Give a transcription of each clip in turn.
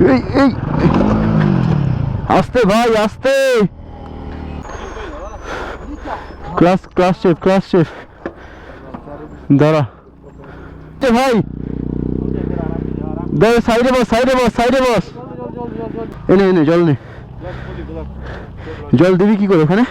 এই এই আস্তে ভাই আস্তে, ক্লাস শেফ দাঁড়া ভাই, দাঁড়া সাইডে বস। এনে জল নে, জল দিবি কি করে ওখানে?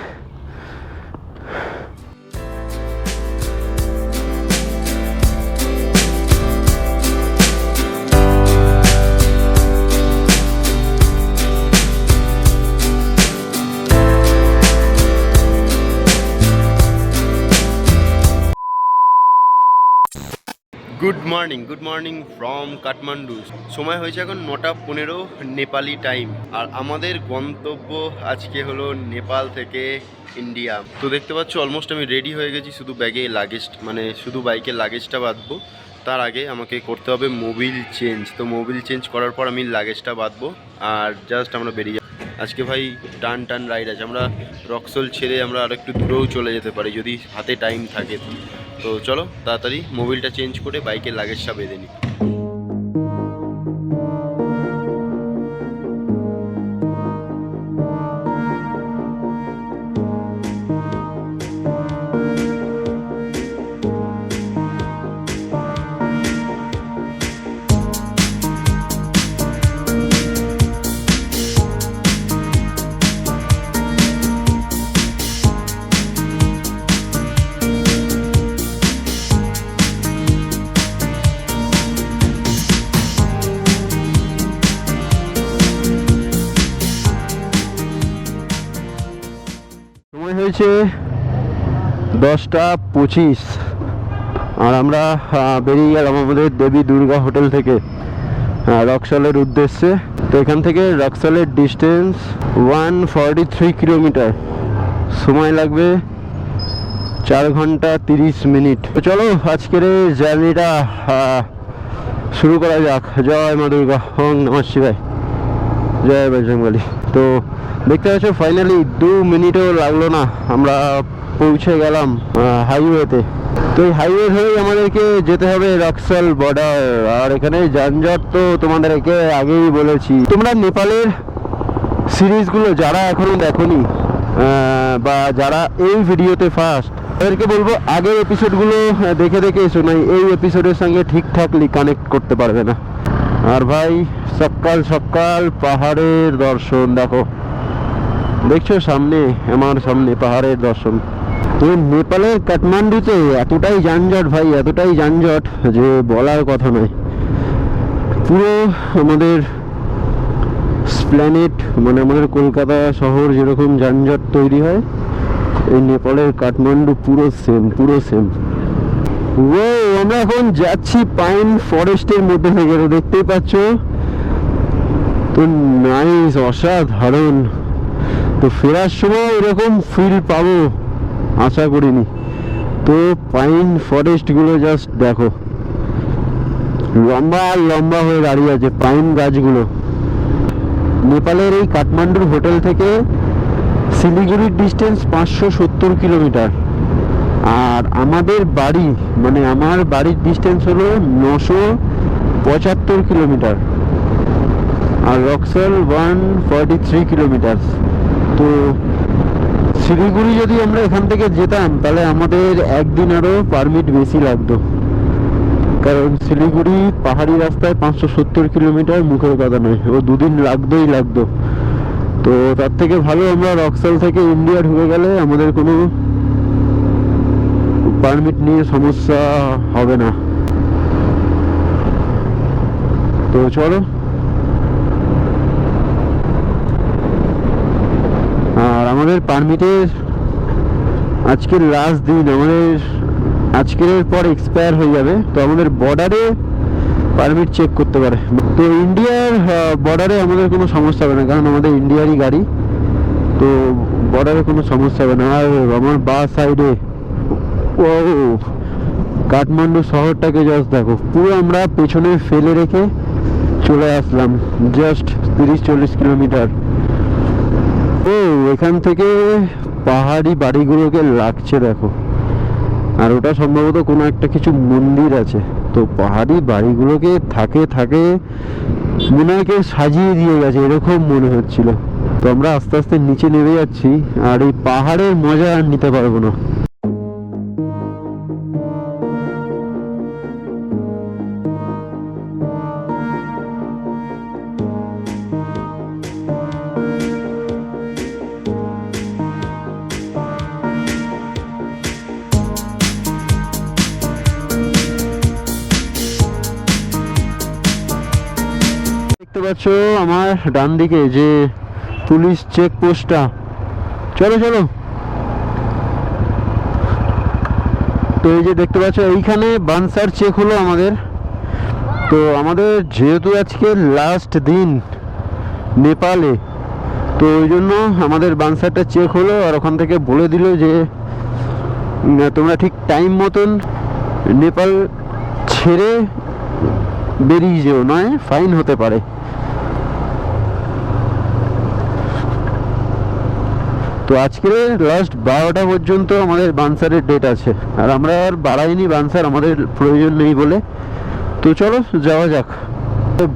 Good morning from Kathmandu. সময় হয়েছে এখন 9:15 নেপালি টাইম, আর আমাদের গন্তব্য আজকে হলো নেপাল থেকে ইন্ডিয়া। তো দেখতে পাচ্ছ অলমোস্ট আমি রেডি হয়ে গেছি, শুধু ব্যাগে লাগেজ মানে শুধু বাইকের লাগেজটা বাঁধবো। তার আগে আমাকে করতে হবে মোবিল চেঞ্জ। তো মোবিল চেঞ্জ করার পর আমি লাগেজটা বাঁধবো আর জাস্ট আমরা বেরিয়ে যাবো। আজকে ভাই টান রাইড আছে, আমরা রক্সল ছেড়ে আমরা আর একটু দূরেও চলে যেতে পারি যদি হাতে টাইম থাকে। তো চলো তাড়াতাড়ি মোবিলটা চেঞ্জ করে বাইকের লাগেজটা বেঁধে নিই। সময় হয়েছে 10:25 আর আমরা বেরিয়ে গেলাম আমাদের দেবী দুর্গা হোটেল থেকে রক্সলের উদ্দেশ্যে। তো এখান থেকে রক্সলের ডিস্টেন্স 143 কিলোমিটার, সময় লাগবে 4 ঘন্টা 30 মিনিট। তো চলো আজকের এই জার্নিটা শুরু করা যাক। জয় মা দুর্গা, ওং নমঃ শিবায়, জয় বজরংবলী। তো দেখতে পাচ্ছ ফাইনালি 2 মিনিটও লাগলো না, আমরা পৌঁছে গেলাম হাইওয়েতে। তো এই হাইওয়ে ধরেই আমাদেরকে যেতে হবে রক্সল বর্ডার। আর এখানে যানজট তো তোমাদেরকে আগেই বলেছি। তোমরা নেপালের সিরিজগুলো যারা এখনো দেখোনি বা যারা এই ভিডিওতে ফার্স্ট, তাদেরকে বলবো আগের এপিসোডগুলো দেখে এসো, নাই এই এপিসোডের সঙ্গে ঠিকঠাকলি কানেক্ট করতে পারবে না। আর ভাই সকাল পাহাড়ের দর্শন দেখছো সামনে, আমার সামনে পাহাড়ের দর্শন। তো নেপালের কাঠমান্ডুতে এতটাই যানজট ভাই, এতটাই যানজট যে বলার কথা নয়। পুরো আমাদের স্প্ল্যানেট মানে আমাদের কলকাতা শহর যেরকম যানজট তৈরি হয়, এই নেপালের কাঠমান্ডু পুরো সেম। ও আমরা এখন যাচ্ছি পাইন ফরেস্টের মধ্যে থেকে, তো দেখতেই পাচ্ছ। তো নাইস, অসাধারণ। তো ফেরার সময় এরকম ফিল পাবো আশা করিনি। তো পাইন ফরেস্টগুলো জাস্ট দেখো, লম্বা হয়ে দাঁড়িয়ে আছে পাইন গাছগুলো। নেপালের এই কাঠমান্ডুর হোটেল থেকে শিলিগুড়ির ডিস্টেন্স 570 কিলোমিটার, আর আমাদের বাড়ি মানে আমার বাড়ির ডিস্টেন্স হলো 975 কিলোমিটার, আর রক্সল 143 কিলোমিটার। তো শিলিগুড়ি যদি আমরা এখান থেকে যেতাম তাহলে আমাদের একদিন আরও পারমিট বেশি লাগতো, কারণ শিলিগুড়ি পাহাড়ি রাস্তায় 570 কিলোমিটার মুখের কথা নয়, ও 2 দিন লাগতো। তো তার থেকে ভালো আমরা রক্সল থেকে ইন্ডিয়া ঢুকে গেলে আমাদের কোনো পারমিট নিয়ে সমস্যা হবে না। তো চলো, আর আমাদের পারমিটের আজকের লাস্ট দিন, আমাদের আজকের পর এক্সপায়ার হয়ে যাবে। তো আমাদের বর্ডারে পারমিট চেক করতে পারে। তো ইন্ডিয়ার বর্ডারে আমাদের কোনো সমস্যা হবে না, কারণ আমাদের ইন্ডিয়ারই গাড়ি, তো বর্ডারে কোনো সমস্যা হবে না। আর আমার বাঁ সাইডে ও কাঠমান্ডু শহরটাকে জাস্ট দেখো, পুরো আমরা পেছনে ফেলে রেখে চলে আসলাম জাস্ট 30-40 কিলোমিটার। ও এখান থেকে পাহাড়ি বাড়িগুলোকে লাগছে দেখো, আর ওটা সম্ভবত কোনো একটা কিছু মন্দির আছে। তো পাহাড়ি বাড়িগুলোকে থাকে মনে হয় কেউ সাজিয়ে দিয়ে গেছে এরকম মনে হচ্ছিল। তো আমরা আস্তে আস্তে নিচে নেমে যাচ্ছি, আর এই পাহাড়ের মজা আর নিতে পারবো না। দেখতে পাচ্ছ আমার ডান দিকে যে পুলিশ চেক পোস্টটা, চলো চলো। তো এই যে দেখতে পাচ্ছ এইখানে বানসার চেক হলো আমাদের। তো আমাদের যেহেতু আজকে লাস্ট দিন নেপালে, তো ওই জন্য আমাদের বানসারটা চেক হলো, আর ওখান থেকে বলে দিল যে তোমরা ঠিক টাইম মতন নেপাল ছেড়ে বেরিয়ে যেও, নয় ফাইন হতে পারে। তো আজকে লাস্ট 12টা পর্যন্ত আমাদের বানসারের ডেট আছে, আর আমরা আর বাড়াইনি বানসার, আমাদের প্রয়োজন নেই বলে। তো চলো যাওয়া যাক।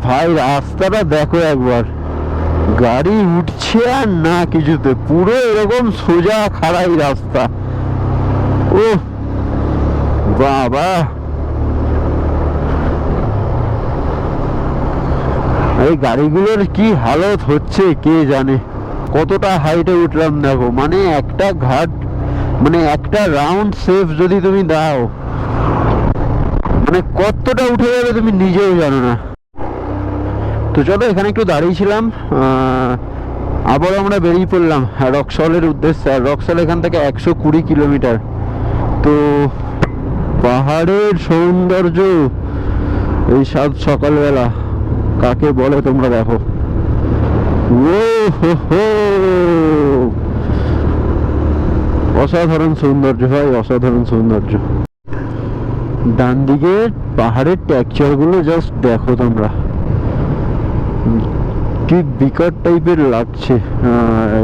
ভাই রাস্তাটা দেখো একবার, গাড়ি উঠছে আর না কিছুতে, পুরো এরকম সোজা খাড়াই রাস্তা। ও বাবা, এই গাড়িগুলোর কি হালত হচ্ছে কে জানে। কতটা হাইটে উঠলাম দেখো, মানে একটা ঘাট, মানে একটা রাউন্ড সেফ যদি তুমি দাও, মানে কতটা উঠে যাবে তুমি নিজেও জানো না। তো চলো এখানে একটু দাঁড়িয়েছিলাম, আবার আমরা বেরিয়ে পড়লাম রক্সলের উদ্দেশ্যে। আর রক্সল এখান থেকে 120 কিলোমিটার। তো পাহাড়ের সৌন্দর্য এই সাত সকালবেলা কাকে বলে তোমরা দেখো। ও হো হো, অসাধারণ সৌন্দর্য ভাই, অসাধারণ সৌন্দর্য। ডান দিকে পাহাড়ের টেক্সচার গুলো জাস্ট দেখো তোমরা, কি বিকট টাইপের লাগছে।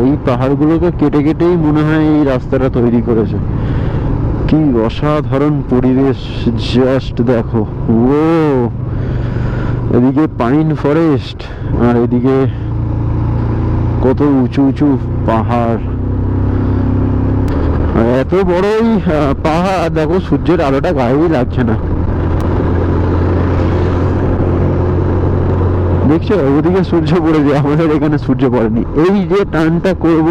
এই পাহাড়গুলোকে কেটে কেটেই মনে হয় এই রাস্তাটা তৈরি করেছে। কি অসাধারণ পরিবেশ, জাস্ট দেখো। ও এদিকে পাইন ফরেস্ট, আর এদিকে কত উঁচু উঁচু পাহাড়। এত বড় এই পাহাড় দেখো, সূর্যের আলোটা গায়েই লাগছে না। দেখছো ওদিকে সূর্য পড়েছে, আমাদের এখানে সূর্য পড়েনি। এই যে টানটা করব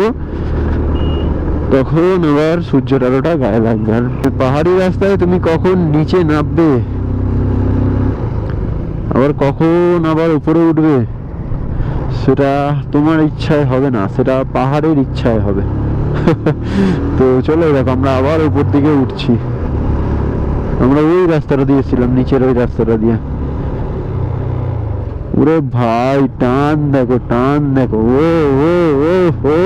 তখন আবার সূর্যের আলোটা গায়ে লাগবে। আর পাহাড়ি রাস্তায় তুমি কখন নিচে নামবে, আবার কখন আবার উপরে উঠবে, সেটা তোমার ইচ্ছায় হবে না, সেটা পাহাড়ের ইচ্ছায় হবে। তো চলো দেখো আমরা আবার উপর দিকে উঠছি। আমরা ওই রাস্তাটা দিয়েছিলাম, নিচের ওই রাস্তাটা দিয়ে। ওরে ভাই টান দেখো, টান দেখো। ও ও ও ও,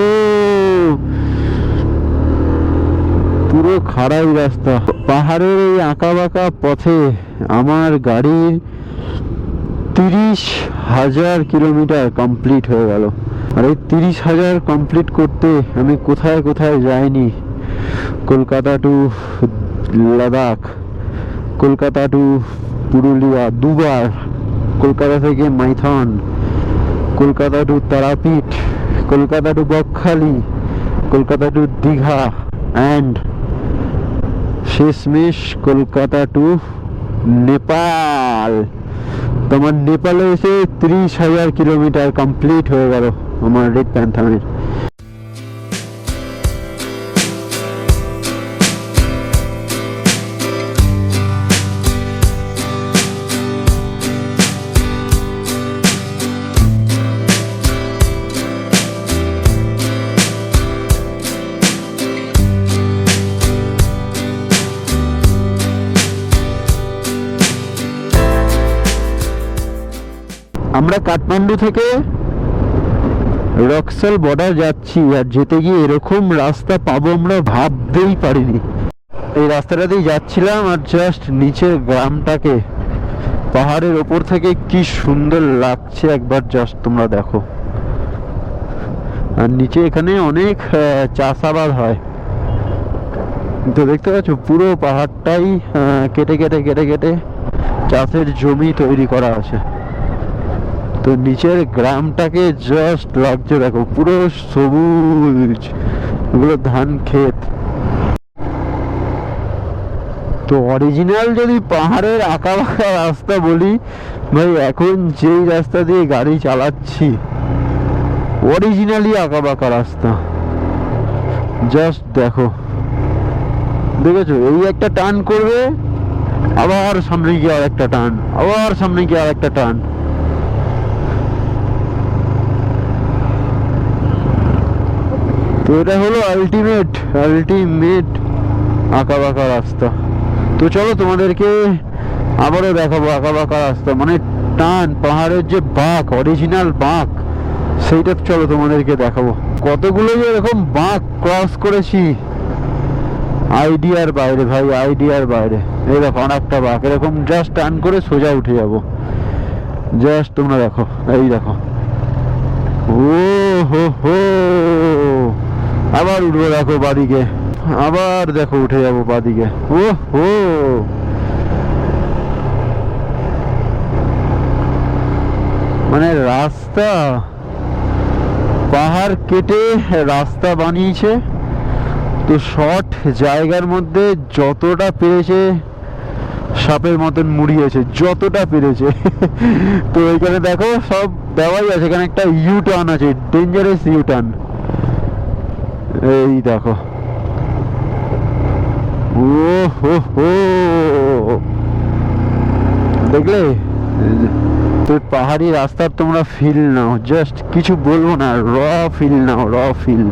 পুরো খাড়াই রাস্তা। পাহাড়ের এই আঁকা বাঁকা পথে আমার গাড়ি 30,000 কিলোমিটার কমপ্লিট হয়ে গেল। আর এই 30,000 কমপ্লিট করতে আমি কোথায় কোথায় যাইনি। কলকাতা টু লাদাখ, কলকাতা টু পুরুলিয়া দুবার, কলকাতা থেকে Maithon, Kolkata to Tarapith, Kolkata to Bakkhali, Kolkata to Digha, and শেষমেশ কলকাতা টু নেপাল। তোমার নেপালে এসে 30,000 কিলোমিটার কমপ্লিট হয়ে গেল আমার রেড প্যান্থামের। আমরা কাঠমান্ডু থেকে রক্সল বর্ডার যাচ্ছি, আর যেতে গিয়ে এরকম রাস্তা পাবো আমরা ভাবতেই পারিনি। এই রাস্তাটাতেই যাচ্ছিলাম, আর জাস্ট নিচের গ্রামটাকে পাহাড়ের ওপর থেকে কি সুন্দর লাগছে একবার জাস্ট তোমরা দেখো। আর নিচে এখানে অনেক চাষাবাদ হয়। তো দেখতে পাচ্ছ পুরো পাহাড়টাই কেটে কেটে কেটে কেটে চাষের জমি তৈরি করা আছে। তো নিচের গ্রামটাকে জাস্ট লাগছে দেখো, পুরো সবুজ, এগুলো ধান ক্ষেত। তো অরিজিনাল যদি পাহাড়ের আঁকা বাঁকা রাস্তা বলি ভাই, এখন যেই রাস্তা দিয়ে গাড়ি চালাচ্ছি অরিজিনালি আঁকা বাঁকা রাস্তা। জাস্ট দেখো, দেখেছো, এই একটা টার্ন করবে, আবার সামনে গিয়ে আর একটা টার্ন, আবার সামনে গিয়ে আর একটা টার্ন। তো এটা হলো আলটিমেট আঁকা বাঁকা রাস্তা। তো চলো তোমাদেরকে আবারও দেখাবো আঁকা বাঁকা রাস্তা, মানে টান, পাহাড়ের যে বাঁক, অরিজিনাল বাঁক, সেইটা চলো তোমাদেরকে দেখাবো। কতগুলো যে এরকম বাঁক ক্রস করেছি, আইডিয়ার বাইরে ভাই, আইডিয়ার বাইরে। এই দেখো আর একটা বাঁক, এরকম জাস্ট টার্ন করে সোজা উঠে যাবো। জাস্ট তোমরা দেখো, এই দেখো, ও হো, আবার উঠবো দেখো বাদিকে, আবার দেখো উঠে যাবো বাদিকে। ও হো, মানে রাস্তা, পাহাড় কেটে রাস্তা বানিয়েছে। তো শর্ট জায়গার মধ্যে যতটা পেরেছে সাপের মতন মুড়িয়েছে, যতটা পেরেছে। তো এখানে দেখো সব দেওয়াই আছে, এখানে একটা ইউ টার্ন আছে, ডেঞ্জারাস ইউ টার্ন, এই দেখো। ও হো, দেখলে? তো পাহাড়ি রাস্তার তোমরা ফিল নাও, জাস্ট কিছু বলবো না, র ফিল নাও, র ফিল।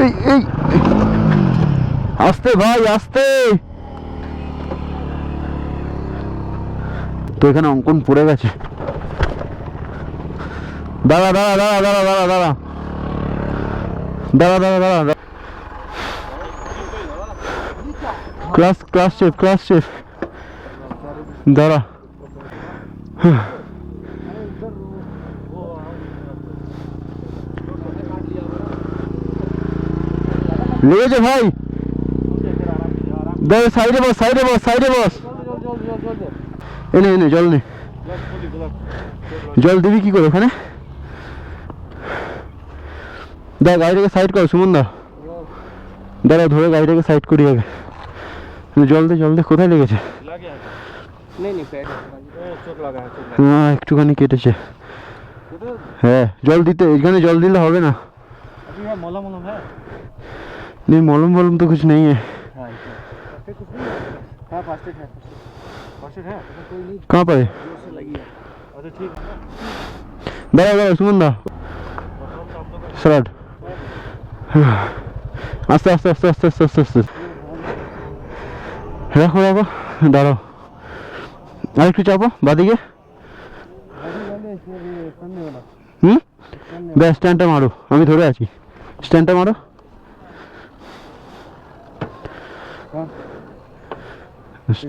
এই এই আস্তে ভাই, আস্তে। তো এখানে অঙ্কন পড়ে গেছে, দাঁড়া দাঁড়া দাঁড়া দাঁড়া দাঁড়া দাঁড়া দাঁড়া দাঁড়া দাঁড়া দাঁড়া, ক্লাস শেফ দাঁড়া। লেগেছে ভাই, দাঁড়া, সাইডে বস। এনে জল নে, জল দিবি কি করে ওখানে? দাঁড়া, গাড়িটাকে সাইড কর সুমন দা, দাঁড়া ধরে গাড়িটাকে সাইড করি আগে। জল দে, কোথায় লেগেছে? হ্যাঁ একটুখানি কেটেছে। হ্যাঁ জল দিতে, এখানে জল দিলে হবে না। नहीं मालूम तो कुछ नहीं है। कहाँ पर है? दादा सुमन दा स्टार्ट, आस्ते রাখো দাঁড়াও, আর একটু চাপো বাদিকে। ব্যাস স্ট্যান্ডটা মারো, আমি ধরে আছি, স্ট্যান্ডটা মারো।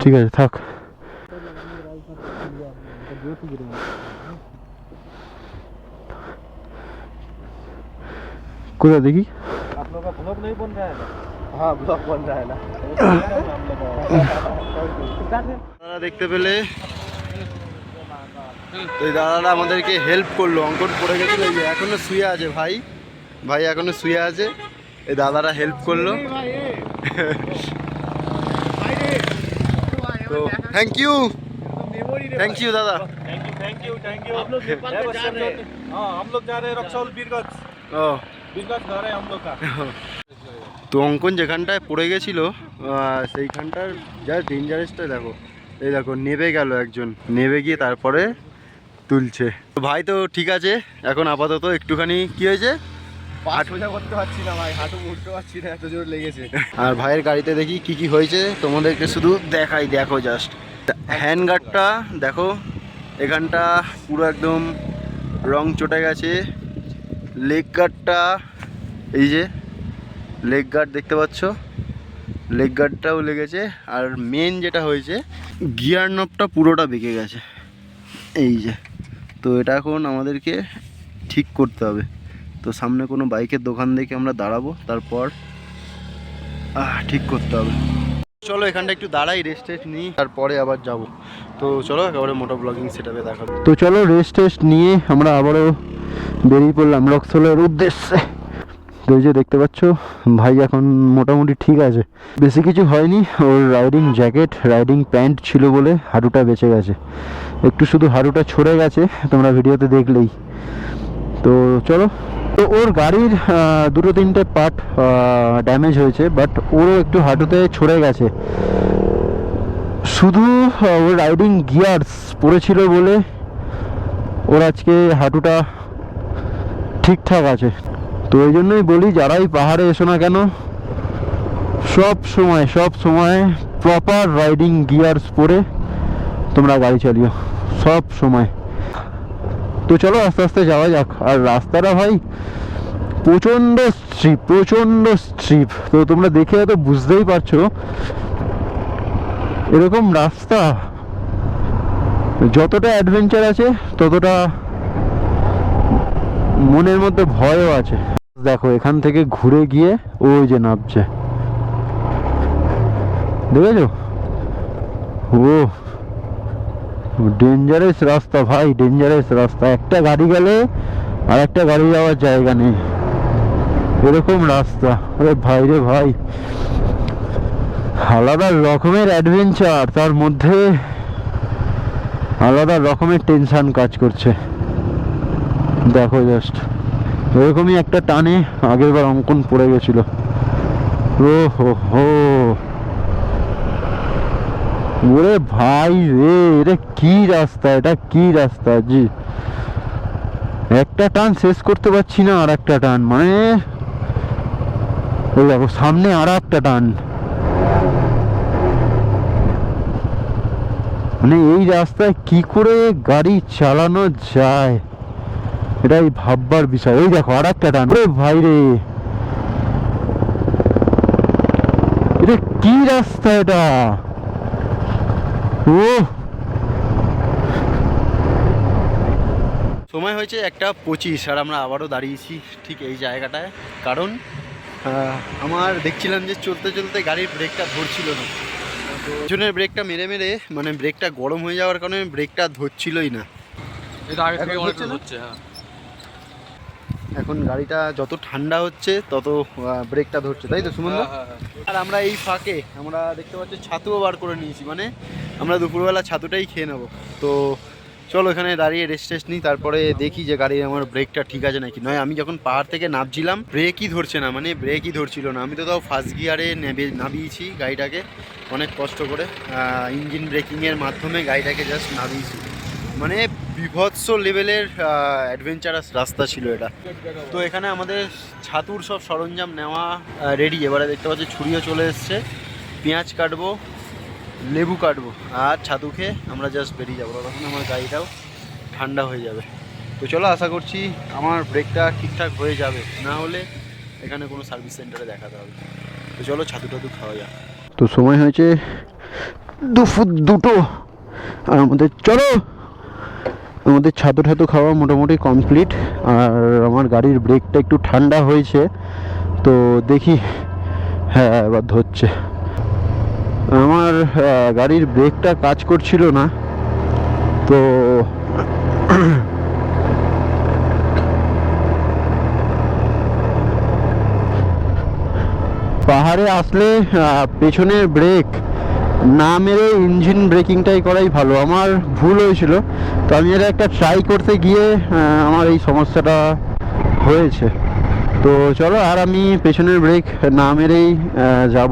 ঠিক আছে থাক। কোথায় দেখি? आप लोग का ब्लॉग नहीं बन रहा है ना? हाँ ब्लॉग बन रहा है ना। দাদা দেখতে পেলে, তো এই দাদারা আমাদেরকে হেল্প করলো, অঙ্কন পড়ে গেছিল, এই যে এখনো শুয়ে আছে ভাই এখনো শুয়ে আছে, এই দাদারা হেল্প করলো। তো থ্যাংক ইউ দাদা। थैंक यू आप लोग नेपाल को जा रहे हैं? हाँ हम लोग जा रहे हैं रक्सौल बीरगंज घर है हम लोग का। তো অঙ্কন যেখানটায় পড়ে গেছিলো সেইখানটার যা ডেঞ্জারাসটা দেখো, এই দেখো নেবে গেল একজন, নেবে গিয়ে তারপরে তুলছে। তো ভাই তো ঠিক আছে, এখন আপাতত একটুখানি কি হয়েছে, সোজা করতে পারছি না ভাই, হাঁটু মুড়তে পারছি না, এত জোর লেগেছে। আর ভাইয়ের গাড়িতে দেখি কি কি হয়েছে তোমাদেরকে শুধু দেখাই। দেখো জাস্ট হ্যান্ড গার্ডটা দেখো, এখানটা পুরো একদম রং চটে গেছে। লেগ গার্ডটা, এই যে লেগ গার্ড দেখতে পাচ্ছ, লেগ গার্ডটাও লেগেছে। আর মেন যেটা হয়েছে, গিয়ার নবটা পুরোটা বেঁকে গেছে এই যে। তো এটা এখন আমাদেরকে ঠিক করতে হবে। তো সামনে কোনো বাইকের দোকান দেখে আমরা দাঁড়াবো, তারপর ঠিক করতে হবে। চলো এখানটা একটু দাঁড়াই, রেস্ট টেস্ট নিই, তারপরে আবার যাব। তো চলো একেবারে মোটো ব্লগিং সেটআপে দেখা। তো চলো রেস্ট টেস্ট নিয়ে আমরা আবারও বেরিয়ে পড়লাম রক্সলের উদ্দেশ্যে। তো এই যে দেখতে পাচ্ছ ভাই এখন মোটামুটি ঠিক আছে, বেশি কিছু হয়নি। ওর রাইডিং জ্যাকেট, রাইডিং প্যান্ট ছিল বলে হাঁটুটা বেঁচে গেছে, একটু শুধু হাঁটুটা ছড়ে গেছে, তোমরা ভিডিওতে দেখলেই। তো চলো, তো ওর গাড়ির দুটো তিনটে পার্ট ড্যামেজ হয়েছে, বাট ওরও একটু হাঁটুতে ছড়ে গেছে। শুধু ওর রাইডিং গিয়ার্স পড়েছিল বলে ওর আজকে হাঁটুটা ঠিকঠাক আছে। তো এই জন্যই বলি, যারাই পাহাড়ে এসো না কেন, সব সময় প্রপার রাইডিং গিয়ার্স পরে তোমরা গাড়ি চালিও সব সময়। তো চলো আস্তে আস্তে যাওয়া যাক। আর রাস্তাটা ভাই প্রচণ্ড স্ট্রিপ। তো তোমরা দেখে হয়তো বুঝতেই পারছো, এরকম রাস্তা যতটা অ্যাডভেঞ্চার আছে ততটা মনের মধ্যে ভয়ও আছে। দেখো এখান থেকে ঘুরে গিয়ে ওই যে নামছে, দেখেছো? ও ডেঞ্জারাস রাস্তা ভাই, ডেঞ্জারাস রাস্তা। একটা গাড়ি গেলে আর একটা গাড়ি যাওয়ার জায়গা নেই, এরকম রাস্তা। আরে ভাই রে ভাই, আলাদা রকমের অ্যাডভেঞ্চার, তার মধ্যে আলাদা রকমের টেনশন কাজ করছে। দেখো জাস্ট এরকমই একটা টানে আগের বার অঙ্কন পড়ে গেছিল। ও হো, ওরে ভাই রে, এটা কি রাস্তা, এটা কি রাস্তা জি। একটা টান শেষ করতে পারছি না, আর একটা টান, মানে ওই দেখো সামনে আর একটা টান। মানে এই রাস্তায় কি করে গাড়ি চালানো যায়, এটাই ভাববার বিষয়। এই দেখো আর একটা টান, ওরে ভাই রে, এটা কি রাস্তা এটা। ও সময় হয়েছে 1:25 আর আমরা আবারও দাঁড়িয়েছি ঠিক এই জায়গাটায়। কারণ আমার দেখছিলাম যে চলতে চলতে গাড়ির ব্রেকটা ধরছিল না। তো পিছনের ব্রেকটা মেরে মেরে মানে ব্রেকটা গরম হয়ে যাওয়ার কারণে ব্রেকটা ধরছিলই না। এটা আগে থেকে অনেক হচ্ছে। হ্যাঁ, এখন গাড়িটা যত ঠান্ডা হচ্ছে তত ব্রেকটা ধরছে, তাই তো সুমন? আর আমরা এই ফাঁকে আমরা দেখতে পাচ্ছি ছাতুও বার করে নিয়েছি, মানে আমরা দুপুরবেলা ছাতুটাই খেয়ে নেবো। তো চলো এখানে দাঁড়িয়ে রেস্ট টেস্ট নিই, তারপরে দেখি যে গাড়ির আমার ব্রেকটা ঠিক আছে নাকি। নয় আমি যখন পাহাড় থেকে নামছিলাম ব্রেকই ধরছে না, মানে ব্রেকই ধরছিল না। আমি তো তাও ফার্স্ট গিয়ারে নামিয়েছি গাড়িটাকে অনেক কষ্ট করে, ইঞ্জিন ব্রেকিংয়ের মাধ্যমে গাড়িটাকে জাস্ট নামিয়েছি। মানে বিভৎস লেভেলের অ্যাডভেঞ্চারাস রাস্তা ছিল এটা। তো এখানে আমাদের ছাতুর সব সরঞ্জাম নেওয়া রেডি। এবারে দেখতে পাচ্ছি ছুরিও চলে এসছে, পেঁয়াজ কাটবো, লেবু কাটবো, আর ছাতু খেয়ে আমরা জাস্ট বেরিয়ে যাবো। তখন আমার গাড়িটাও ঠান্ডা হয়ে যাবে। তো চলো, আশা করছি আমার ব্রেকটা ঠিকঠাক হয়ে যাবে, না হলে এখানে কোনো সার্ভিস সেন্টারে দেখাতে হবে। তো চলো ছাতু টাতু খাওয়া যাক। তো সময় হয়েছে দুপুর 2টো, আর আমাদের ছাতু ঠাতু খাওয়া মোটামুটি কমপ্লিট। আর আমার গাড়ির ব্রেকটা একটু ঠান্ডা হয়েছে, তো দেখি, হ্যাঁ এবার ধরছে। আমার গাড়ির ব্রেকটা কাজ করছিল না, তো পাহাড়ে আসলে পেছনের ব্রেক না মেরে ইঞ্জিন ব্রেকিংটাই করাই ভালো। আমার ভুল হয়েছিল, তো আমি এটা একটা ট্রাই করতে গিয়ে আমার এই সমস্যাটা হয়েছে। তো চলো, আর আমি পেছনের ব্রেক না মেরেই যাব।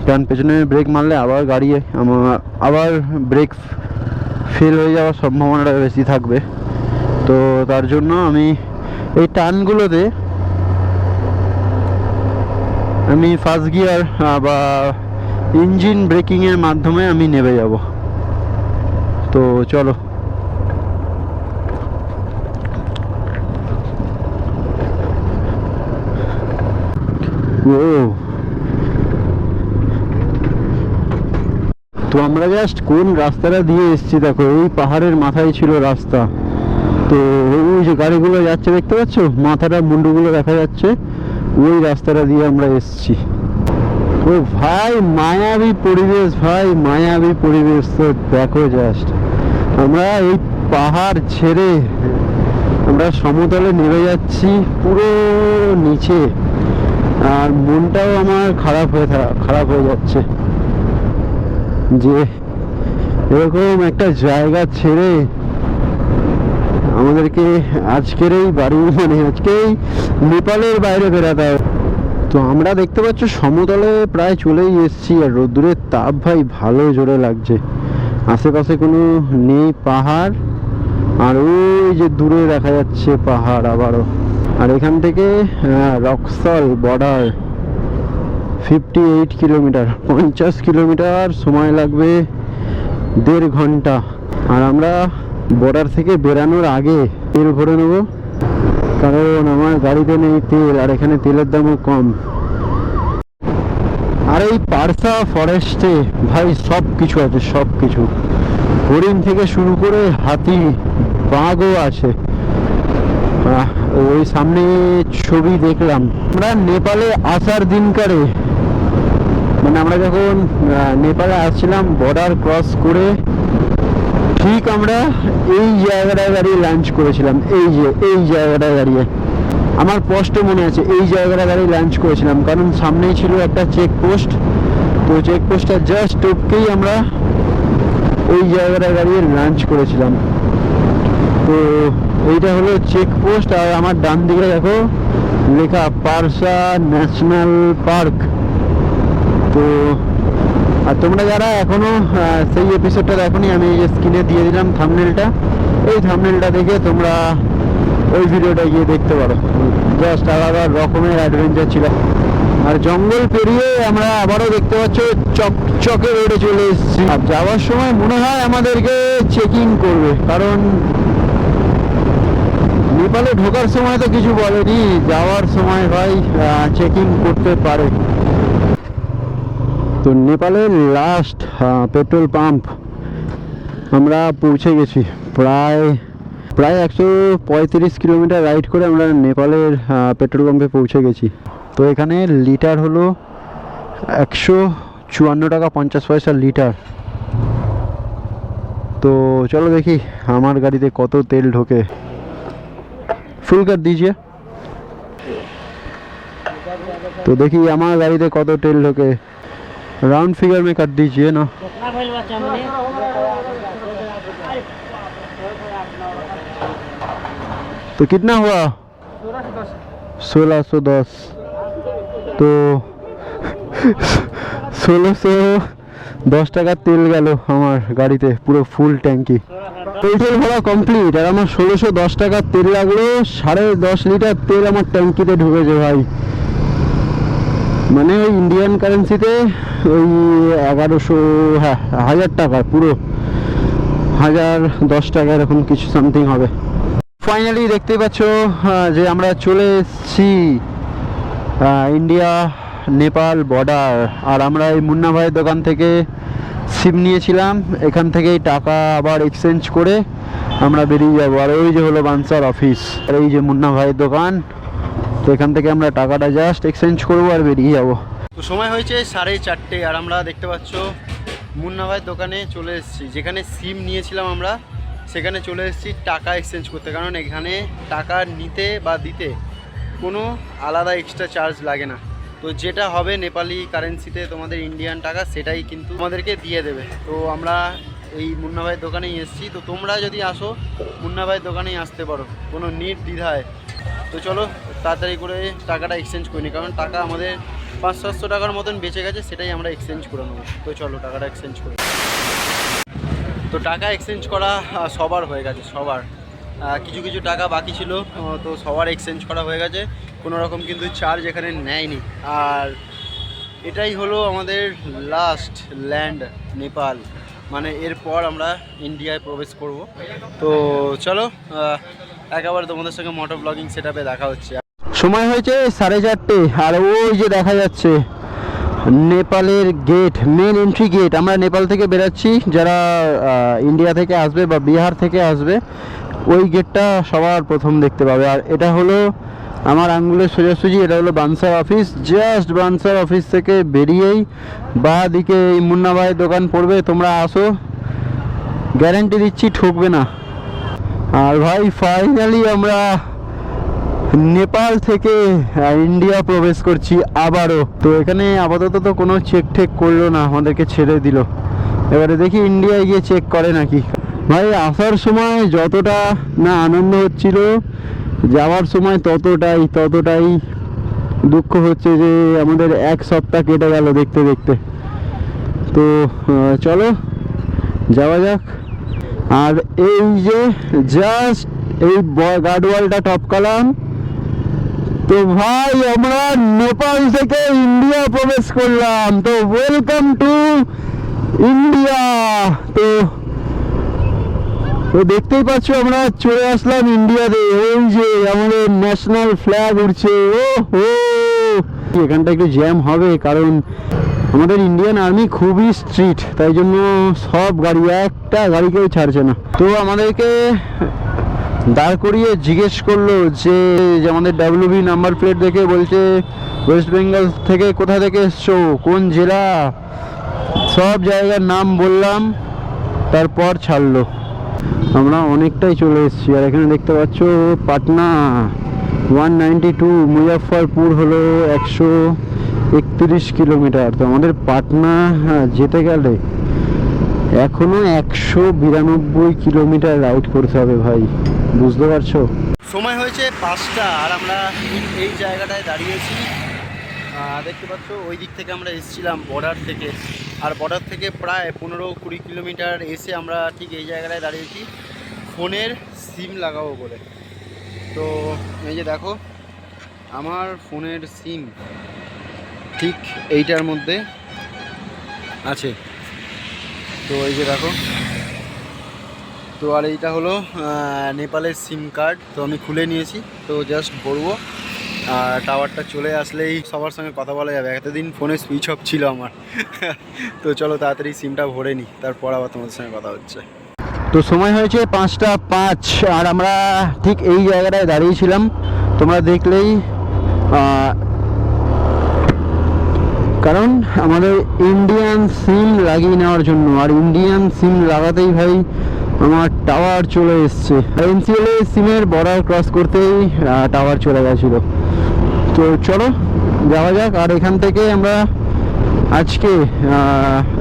কারণ পেছনে ব্রেক মারলে আবার গাড়ি আবার ব্রেক ফেল হয়ে যাওয়ার সম্ভাবনাটা বেশি থাকবে। তো তার জন্য আমি এই টার্নগুলোতে আমি ফার্স্ট গিয়ার বা ইঞ্জিন ব্রেকিংয়ের মাধ্যমে আমি নেমে যাব। তো চলো। ও তো আমরা জাস্ট কোন রাস্তাটা দিয়ে এসেছি দেখো, এই পাহাড়ের মাথায় ছিল রাস্তা। তো ওই যে গাড়িগুলো যাচ্ছে দেখতে পাচ্ছ, মাথাটা মুন্ডুগুলো দেখা যাচ্ছে, ওই রাস্তাটা দিয়ে আমরা এসেছি। ও ভাই মায়াবী পরিবেশ, ভাই মায়াবী পরিবেশ। তো দেখো জাস্ট আমরা এই পাহাড় ছেড়ে আমরা সমতলে নেমে যাচ্ছি পুরো নিচে, আর মনটাও আমার খারাপ হয়ে যাচ্ছে যে এরকম একটা জায়গা ছেড়ে আমাদেরকে আজকের এই বাড়ি মানে আজকেই নেপালের বাইরে বেরাতে হবে। তো আমরা দেখতে পাচ্ছ সমতলে প্রায় চলেই এসেছি, আর রোদ্দুরের তাপ ভাই ভালো জোরে লাগছে। আশেপাশে কোনো নেই পাহাড়, আর ওই যে দূরে দেখা যাচ্ছে পাহাড় আবারও। আর এখান থেকে রক্সল বর্ডার 58 কিলোমিটার, 50 কিলোমিটার সময় লাগবে 1.5 ঘন্টা। আর আমরা বর্ডার থেকে বেরানোর আগে তেল ভরে নেবো, কারণ আমার গাড়িতে নেই তেল, আর এখানে তেলের দামও কম। আর এই পারসা ফরেস্টে ভাই সব কিছু আছে, সব কিছু, হরিণ থেকে শুরু করে হাতি, বাঘও আছে। ওই সামনে ছবি দেখলাম আমরা নেপালে আসার দিনকারে, মানে আমরা যখন নেপালে আসছিলাম বর্ডার ক্রস করে, ঠিক আমরা এই জায়গাটায় দাঁড়িয়ে লাঞ্চ করেছিলাম। এই জায়গাটায় দাঁড়িয়ে আমার স্পষ্ট মনে আছে, এই জায়গাটা দাঁড়িয়ে লাঞ্চ করেছিলাম, কারণ সামনেই ছিল একটা চেকপোস্ট। তো চেকপোস্টটা জাস্ট টপকেই আমরা এই জায়গাটায় দাঁড়িয়ে লাঞ্চ করেছিলাম। তো এইটা হলো চেকপোস্ট, আর আমার ডান দিকে দেখো লেখা পারসা ন্যাশনাল পার্ক। তো আর তোমরা যারা এখনো সেই এপিসোডটা দেখোনি, আমি এই যে স্ক্রিনে দিয়ে দিলাম থাম্বনেলটা, এই থাম্বনেলটা দেখে তোমরা ওই ভিডিওটা গিয়ে দেখতে পারো। জাস্ট আলাদা রকমের অ্যাডভেঞ্চার ছিল। আর জঙ্গল পেরিয়ে আমরা আবারও দেখতে পাচ্ছ চকচকে রোডে চলে এসেছি। আর যাওয়ার সময় মনে হয় আমাদেরকে চেকিং করবে, কারণ নেপালে ঢোকার সময় তো কিছু বলেনি, যাওয়ার সময় ভাই চেকিং করতে পারে। তো নেপালের লাস্ট পেট্রোল পাম্প আমরা পৌঁছে গেছি। প্রায় 135 কিলোমিটার রাইড করে আমরা নেপালের পেট্রোল পাম্পে পৌঁছে গেছি। তো এখানে লিটার হলো 154 টাকা 50 পয়সা লিটার। তো চলো দেখি আমার গাড়িতে কত তেল ঢোকে। ফুল कर दीजिए। तो देखिए আমার গাড়িতে কত তেল ঢোকে, राउंड फिगर में कर दीजिए ना। तो कितना हुआ? 1610। तो 1610 টাকার তেল গেল আমার গাড়িতে, পুরো ফুল ট্যাঙ্কি। পেট্রোল ভরা কমপ্লিট, আর আমার 1610 টাকার তেল লাগলো। 10.5 লিটার তেল আমার ট্যাঙ্কিতে ঢুকেছে ভাই। মানে ওই ইন্ডিয়ান কারেন্সিতে ওই 1100, হ্যাঁ 1000 টাকা, পুরো 1010 টাকা এরকম কিছু সামথিং হবে। ফাইনালি দেখতেই পাচ্ছ যে আমরা চলে এসেছি ইন্ডিয়া নেপাল বর্ডার। আর আমরা এই মুন্না ভাইয়ের দোকান থেকে সিম নিয়েছিলাম, এখান থেকেই টাকা আবার এক্সচেঞ্জ করে আমরা বেরিয়ে যাবো। আর ওই যে হলো বানসার অফিস, আর এই যে মুন্না ভাইয়ের দোকান। তো এখান থেকে আমরা টাকাটা জাস্ট এক্সচেঞ্জ করবো আর বেরিয়ে যাবো। তো সময় হয়েছে 4:30, আর আমরা দেখতে পাচ্ছ মুন্না ভাইয়ের দোকানে চলে এসেছি। যেখানে সিম নিয়েছিলাম আমরা সেখানে চলে এসেছি টাকা এক্সচেঞ্জ করতে, কারণ এখানে টাকা নিতে বা দিতে কোনো আলাদা এক্সট্রা চার্জ লাগে না। তো যেটা হবে নেপালি কারেন্সিতে তোমাদের ইন্ডিয়ান টাকা, সেটাই কিন্তু তোমাদেরকে দিয়ে দেবে। তো আমরা এই মুন্না ভাইয়ের দোকানেই এসেছি। তো তোমরা যদি আসো মুন্না ভাইয়ের দোকানেই আসতে পারো, কোনো নির্দ্বিধায়। তো চলো তাড়াতাড়ি করে টাকাটা এক্সচেঞ্জ করিনি, কারণ টাকা আমাদের 500-700 টাকার মতন বেঁচে গেছে, সেটাই আমরা এক্সচেঞ্জ করে নেবো। তো চলো টাকাটা এক্সচেঞ্জ করে। তো টাকা এক্সচেঞ্জ করা সবার হয়ে গেছে, সবার। কিছু কিছু টাকা বাকি ছিল, তো সবার এক্সচেঞ্জ করা হয়ে গেছে, কোনো রকম কিন্তু চার্জ এখানে নেয়নি। আর এটাই হলো আমাদের লাস্ট ল্যান্ড, নেপাল। মানে এরপর আমরা ইন্ডিয়ায় প্রবেশ করব। তো চলো একেবারে তোমাদের সঙ্গে মোটো ব্লগিং সেটআপে দেখা হচ্ছে। সময় হয়েছে 4:30, আর ওই যে দেখা যাচ্ছে নেপালের গেট, মেন এন্ট্রি গেট। আমরা নেপাল থেকে বেরাচ্ছি, যারা ইন্ডিয়া থেকে আসবে বা বিহার থেকে আসবে ওই গেটটা সবার প্রথম দেখতে পাবে। আর এটা হলো আমার আঙ্গুলের সোজাসুজি, এটা হলো বানসার অফিস। জাস্ট বানসার অফিস থেকে বেরিয়েই বাঁ দিকে এই মুন্না ভাইয়ের দোকান পড়বে। তোমরা আসো, গ্যারান্টি দিচ্ছি ঠকবে না। আর ভাই ফাইনালি আমরা নেপাল থেকে ইন্ডিয়া প্রবেশ করছি আবারও। তো এখানে আপাতত তো কোনো চেক টেক করলো না, আমাদেরকে ছেড়ে দিল। এবারে দেখি ইন্ডিয়ায় গিয়ে চেক করে নাকি। ভাই আসার সময় যতটা না আনন্দ হচ্ছিল, যাওয়ার সময় ততটাই দুঃখ হচ্ছে যে আমাদের 1 সপ্তাহ কেটে গেল দেখতে দেখতে। তো চলো যাওয়া যাক। আর এই যে জাস্ট এই গার্ডওয়ালটা টপকালাম, তো ভাই আমরা নেপাল থেকে ইন্ডিয়া প্রবেশ করলাম। তো ওয়েলকাম টু ইন্ডিয়া। তো দেখতেই পাচ্ছ আমরা চলে আসলাম ইন্ডিয়াতে। ওই যে আমাদের ন্যাশনাল ফ্ল্যাগ উড়ছে। ও হো, এখানটা একটু জ্যাম হবে, কারণ আমাদের ইন্ডিয়ান আর্মি খুবই স্ট্রিক্ট, তাই জন্য সব গাড়ি, একটা গাড়ি কেউ ছাড়ছে না। তো আমাদেরকে দাঁড় করিয়ে জিজ্ঞেস করলো যে আমাদের WB নাম্বার প্লেট দেখে বলছে ওয়েস্ট বেঙ্গল থেকে, কোথা থেকে এসছো, কোন জেলা, সব জায়গার নাম বললাম, তারপর ছাড়লো। আমরা অনেকটাই চলে এসেছি। আর এখানে দেখতে পাচ্ছ পাটনা 192, মুজাফফরপুর হলো 131 কিলোমিটার। তো আমাদের পাটনা যেতে গেলে এখনো 192 কিলোমিটার রাইড করতে হবে ভাই, বুঝতে পারছো? সময় হয়েছে 5টা, আর আমরা এই জায়গাটায় দাঁড়িয়েছি। দেখতে পাচ্ছ ওই দিক থেকে আমরা এসেছিলাম বর্ডার থেকে, আর বর্ডার থেকে প্রায় 15-20 কিলোমিটার এসে আমরা ঠিক এই জায়গাটায় দাঁড়িয়েছি ফোনের সিম লাগাবো বলে। তো এই যে দেখো আমার ফোনের সিম ঠিক এইটার মধ্যে আছে। তো এই যে দেখো, তো আর এইটা হলো নেপালের সিম কার্ড। তো আমি খুলে নিয়েছি, তো জাস্ট ভরবো। আর টাওয়ারটা চলে আসলেই সবার সঙ্গে কথা বলা যাবে। এতদিন ফোনে সুইচ অফ ছিল আমার। তো চলো তাড়াতাড়ি সিমটা ভরে নিই, তারপর আবার তোমাদের সঙ্গে কথা হচ্ছে। তো সময় হয়েছে 5:05, আর আমরা ঠিক এই জায়গাটায় দাঁড়িয়েছিলাম, তোমরা দেখলেই। কারণ আমাদের ইন্ডিয়ান সিম লাগিয়ে নেওয়ার জন্য, আর ইন্ডিয়ান সিম লাগাতেই ভাই আমার টাওয়ার চলে এসছে। NCL সিমের বর্ডার ক্রস করতেই টাওয়ার চলে গেছিলো। তো চলো যাওয়া যাক। আর এখান থেকে আমরা আজকে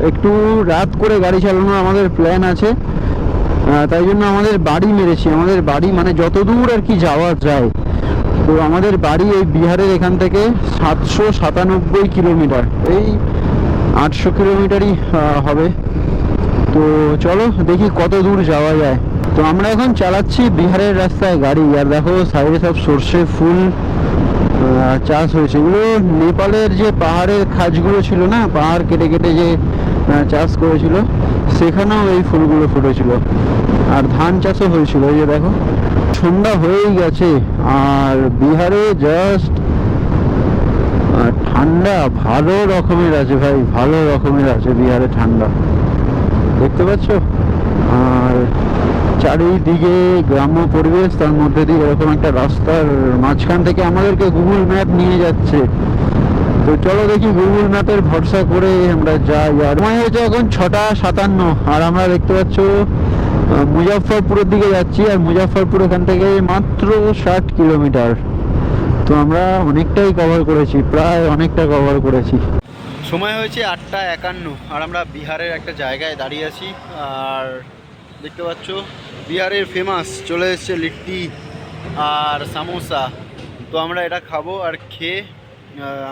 একটু রাত করে গাড়ি চালানোর আমাদের প্ল্যান আছে, তাই জন্য আমাদের বাড়ি মেরেছি। আমাদের বাড়ি মানে যত দূর আর কি যাওয়া যায়। তো আমাদের বাড়ি এই বিহারের এখান থেকে 797 কিলোমিটার, এই 800 কিলোমিটারই হবে। তো চলো দেখি কত দূর যাওয়া যায়। তো আমরা এখন চালাচ্ছি বিহারের রাস্তায় গাড়ি, আর দেখো সাইডে সব সর্ষে ফুল চাষ হয়েছে। এগুলো নেপালের যে পাহাড়ের খাজগুলো ছিল না, পাহাড় কেটে কেটে যে চাষ করেছিল, সেখানেও এই ফুলগুলো ফুটেছিল। আর ধান চাষও হয়েছিল। এই যে দেখো সন্ধ্যা হয়েই গেছে, আর বিহারে জাস্ট ঠান্ডা ভালো রকমের আছে ভাই, ভালো রকমের আছে বিহারে ঠান্ডা, দেখতে পাচ্ছ। আর চারিদিকে গ্রাম্য পরিবেশ, তার মধ্যে দিয়ে এরকম একটা রাস্তার মাঝখান থেকে আমাদেরকে গুগল ম্যাপ নিয়ে যাচ্ছে। তো চলো দেখি গুগল ম্যাপের ভরসা করে আমরা যাই। আর সময় হয়েছে এখন 6:57, আর আমরা দেখতে পাচ্ছ মুজাফফরপুরের দিকে যাচ্ছি। আর মুজাফফরপুর এখান থেকে মাত্র 60 কিলোমিটার। তো আমরা অনেকটাই কভার করেছি, প্রায় অনেকটা কভার করেছি। সময় হয়েছে 8:51, আর আমরা বিহারের একটা জায়গায় দাঁড়িয়ে আছি। আর দেখতে পাচ্ছ বিহারের ফেমাস চলে এসছে লিট্টি আর সামোসা। তো আমরা এটা খাবো, আর খেয়ে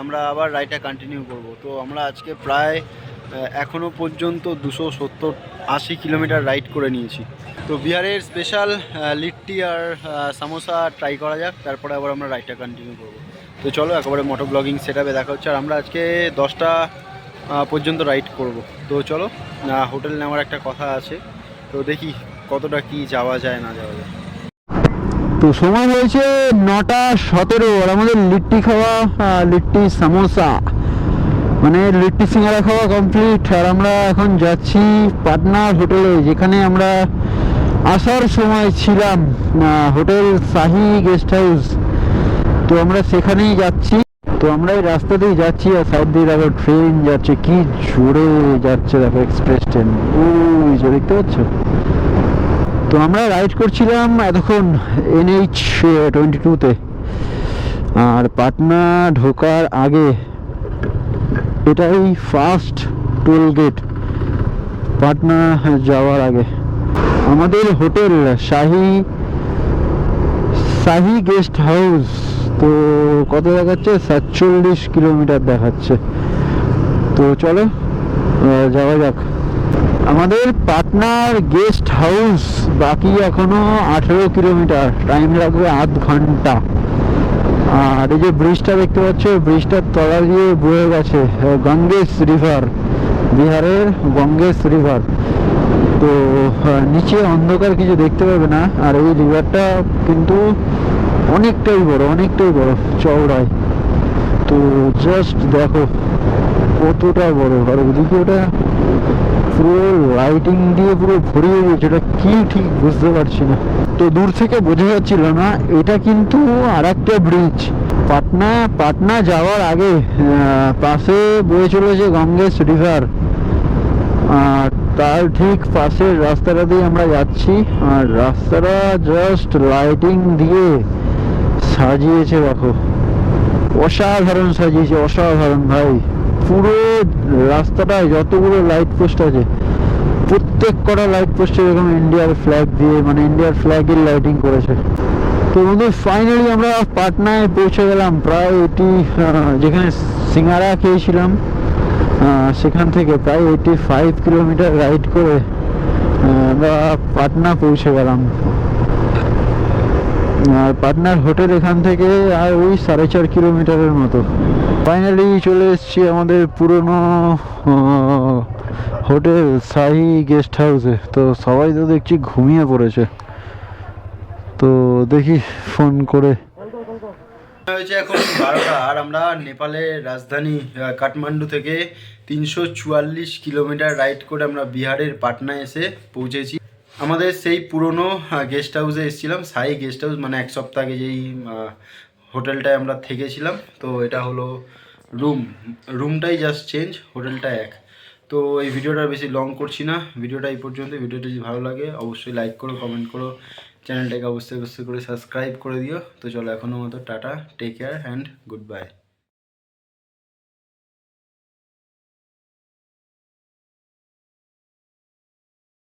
আমরা আবার রাইডটা কন্টিনিউ করব। তো আমরা আজকে প্রায় এখনও পর্যন্ত 270-80 কিলোমিটার রাইড করে নিয়েছি। তো বিহারের স্পেশাল লিট্টি আর সামোসা ট্রাই করা যাক, তারপরে আবার আমরা রাইডটা কন্টিনিউ করব। তো চলো একেবারে মোটো ব্লগিং সেটআপে দেখা হচ্ছে। আর আমরা আজকে 10টা পর্যন্ত রাইড করব। তো চলো, হোটেল নেওয়ার একটা কথা আছে, তো দেখি কতটা কি যাওয়া যায় না যাওয়া যায়। তো সময় হয়েছে 9:17 আর আমাদের লিট্টি খাওয়া, লিট্টি সামোসা মানে লিট্টি সিঙ্গারা খাওয়া কমপ্লিট। আর আমরা এখন যাচ্ছি পাটনার হোটেলে, যেখানে আমরা আসার সময় ছিলাম, হোটেল শাহি গেস্ট হাউস। তো আমরা সেখানেই যাচ্ছি। তো আমরা এই রাস্তাতেই যাচ্ছি আর সাইড দিয়ে দেখো ট্রেন যাচ্ছে, কি জোরে যাচ্ছে দেখো, এক্সপ্রেস ট্রেন ওই যে দেখতে পাচ্ছ। তো আমরা রাইড করছিলাম এতক্ষণ NH-22-তে। আর পাটনা ঢোকার আগে এটাই ফার্স্ট টোল গেট পাটনা যাওয়ার আগে। আমাদের হোটেল শাহি গেস্ট হাউস। তো কত দেখাচ্ছে? 47 কিলোমিটার দেখাচ্ছে। তো চলো যাওয়া যাক। আমাদের পাটনার গেস্ট হাউস বাকি এখনো 18 কিলোমিটার, টাইম লাগবে আধ ঘন্টা। আর এই যে ব্রিজটা দেখতে পাচ্ছ, ব্রিজটার তলা দিয়ে বয়ে গেছে গঙ্গেশ রিভার, বিহারের গঙ্গেশ রিভার। তো নিচে অন্ধকার কিছু দেখতে পাবে না। আর এই রিভারটা কিন্তু অনেকটাই বড় চওড়ায়। তো জাস্ট দেখো কতটা বড়। আর ওদিকে ওটা পুরো লাইটিং দিয়ে পুরো ভরিয়ে দিয়েছে, এটা কি ঠিক বুঝতে পারছি না। তো দূর থেকে বোঝা যাচ্ছিল না, এটা কিন্তু আর একটা ব্রিজ। পাটনা যাওয়ার আগে পাশে বয়ে চলেছে গঙ্গেশ রিভার, আর তার ঠিক পাশের রাস্তাটা দিয়ে আমরা যাচ্ছি। আর রাস্তাটা জাস্ট লাইটিং দিয়ে সাজিয়েছে দেখো, অসাধারণ সাজিয়েছে, অসাধারণ ভাই। পুরো রাস্তাটায় যতগুলো লাইট পোস্ট আছে, প্রত্যেক কটা লাইট পোস্টে এরকম ইন্ডিয়ার ফ্ল্যাগ দিয়ে, মানে ইন্ডিয়ার ফ্ল্যাগের লাইটিং করেছে। তো বন্ধু ফাইনালি আমরা পাটনায় পৌঁছে গেলাম। প্রায় এটি যেখানে সিঙ্গারা খেয়েছিলাম সেখান থেকে প্রায় 85 কিলোমিটার রাইড করে আমরা পাটনা পৌঁছে গেলাম। আর পাটনার হোটেল এখান থেকে আর ওই 4.5 কিলোমিটারের মতো। ফাইনালি চলে এসেছি আমাদের পুরনো হোটেল শাহি গেস্ট হাউসে। তো সবাই তো দেখছি ঘুমিয়ে পড়েছে, তো দেখি ফোন করে। হয়েছে এখন 12টা, আর আমরা নেপালের রাজধানী কাঠমান্ডু থেকে 344 কিলোমিটার রাইড করে আমরা বিহারের পাটনায় এসে পৌঁছেছি। আমাদের সেই পুরনো গেস্ট হাউসে এসেছিলাম, শাহি গেস্ট হাউস, মানে 1 সপ্তাহ আগে যেই হোটেলটায় আমরা থেকেছিলাম। তো এটা হলো রুমটাই জাস্ট চেঞ্জ, হোটেলটা এক। তো এই ভিডিওটা বেশি লং করছি না, ভিডিওটা এই পর্যন্ত। ভিডিওটা যদি ভালো লাগে অবশ্যই লাইক করো, কমেন্ট করো, চ্যানেলটাকে অবশ্যই করে সাবস্ক্রাইব করে দিও। তো চলো এখনো মতো tata, take care and good by.